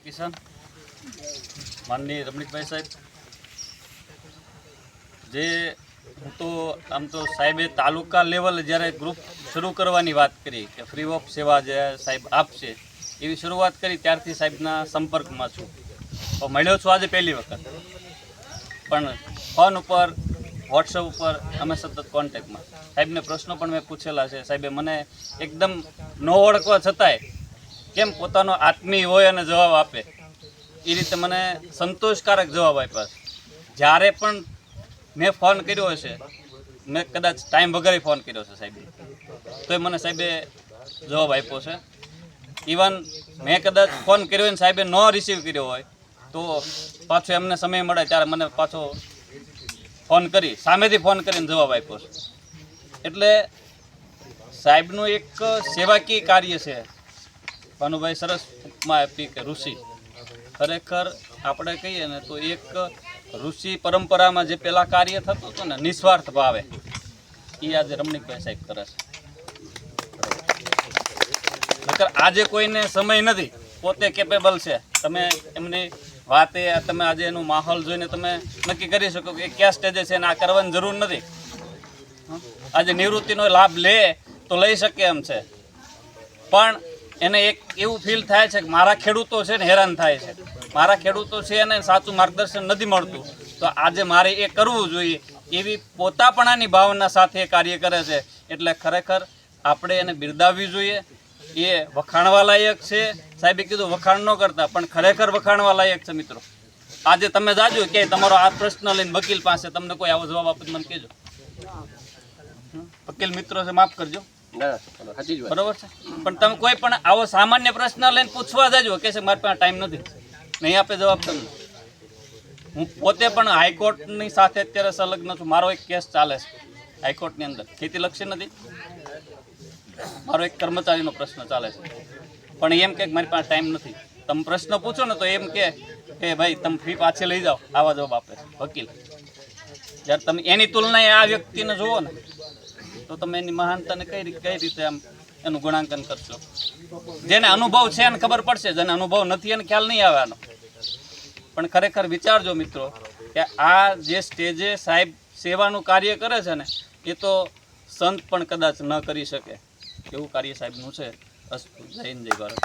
કિશન માનનીય રમણીકભાઈ સાહેબ, જે હું તો આમ તો સાહેબે તાલુકા લેવલ જ્યારે ગ્રુપ શરૂ કરવાની વાત કરી કે ફ્રી ઓફ સેવા જે સાહેબ આપશે એવી શરૂઆત કરી ત્યારથી સાહેબના સંપર્કમાં છું. તો મળ્યો છું આજે પહેલી વખત, પણ ફોન ઉપર વોટ્સઅપ ઉપર અમે સતત કોન્ટેક્ટમાં. સાહેબને પ્રશ્નો પણ મેં પૂછેલા છે. સાહેબે મને એકદમ ન ઓળખવા છતાંય કેમ પોતાનો આત્મીય હોય અને જવાબ આપે એ રીતે મને સંતોષકારક જવાબ આપ્યા છે. જ્યારે પણ મેં ફોન કર્યો હશે, મેં કદાચ ટાઈમ વગર ફોન કર્યો છે સાહેબે, તોય મને સાહેબે જવાબ આપ્યો છે. ઇવન મેં કદાચ ફોન કર્યો અને સાહેબે ન રિસીવ કર્યો હોય તો પાછો એમને સમય મળે ત્યારે મને પાછો ફોન કરી સામેથી ફોન કરીને જવાબ આપ્યો છે. એટલે સાહેબનું એક સેવાકીય કાર્ય છે. ભાનુભાઈ સરસ ઉપમા આપી કે ઋષિ, ખરેખર આપણે કહીએ ને તો એક ઋષિ પરંપરામાં જે પેલા કાર્ય થતું હતું ને નિસ્વાર્થ ભાવે, એ આજે રમણીકભાઈ સાહેબ કરે છે. નકર આજે કોઈને સમય નથી, પોતે કેપેબલ છે. તમે એમની વાતે તમે આજે એનું માહોલ જોઈને તમે નક્કી કરી શકો કે કયા સ્ટેજે છે અને આ કરવાની જરૂર નથી. આજે નિવૃત્તિનો લાભ લે તો લઈ શકે એમ છે, પણ એને એક એવું ફીલ થાય છે કે મારા ખેડૂતો છે ને હેરાન થાય છે, મારા ખેડૂતો છે એને સાચું માર્ગદર્શન નથી મળતું, તો આજે મારે એ કરવું જોઈએ એવી પોતાપણાની ભાવના સાથે કાર્ય કરે છે. એટલે ખરેખર આપણે એને બિરદાવવી જોઈએ. એ વખાણવા લાયક છે. સાહેબે કીધું વખાણ ન કરતા, પણ ખરેખર વખાણવા લાયક છે. મિત્રો, આજે તમે જાજો કે તમારો આ પ્રશ્ન લઈને વકીલ પાસે તમને કોઈ આવો જવાબ આપે મને કહેજો. વકીલ મિત્રો છે, માફ કરજો, બરોબર છે, પણ તમે કોઈ પણ આવો સામાન્ય પ્રશ્ન લઈને પૂછવા જાજો કે છે મારી પાસે ટાઈમ નથી, નહીં આપે જવાબ તમને. હું પોતે પણ હાઈકોર્ટની સાથે અત્યારે સંલગ્ન છું. મારો એક કેસ ચાલે છે હાઈકોર્ટની અંદર, ખેતીલક્ષી નથી, મારો એક કર્મચારીનો પ્રશ્ન ચાલે છે. પણ એમ કે મારી પાસે ટાઈમ નથી. તમે પ્રશ્ન પૂછો ને તો એમ કે ભાઈ તમે ફી પાછી લઈ જાઓ, આવા જવાબ આપે છે વકીલ. જ્યારે તમે એની તુલનાએ આ વ્યક્તિને જુઓ ને તો તમે એની મહાનતાને કઈ રીતે આમ એનું ગુણાંકન કરશો. જેને અનુભવ છે એને ખબર પડશે, જેને અનુભવ નથી એને ખ્યાલ નહીં આવે આનો. પણ ખરેખર વિચારજો મિત્રો કે આ જે સ્ટેજે સાહેબ સેવાનું કાર્ય કરે છે ને એ તો સંત પણ કદાચ ન કરી શકે એવું કાર્ય સાહેબનું છે. અસ્તુ. જય હિન્દ, જય ભારત.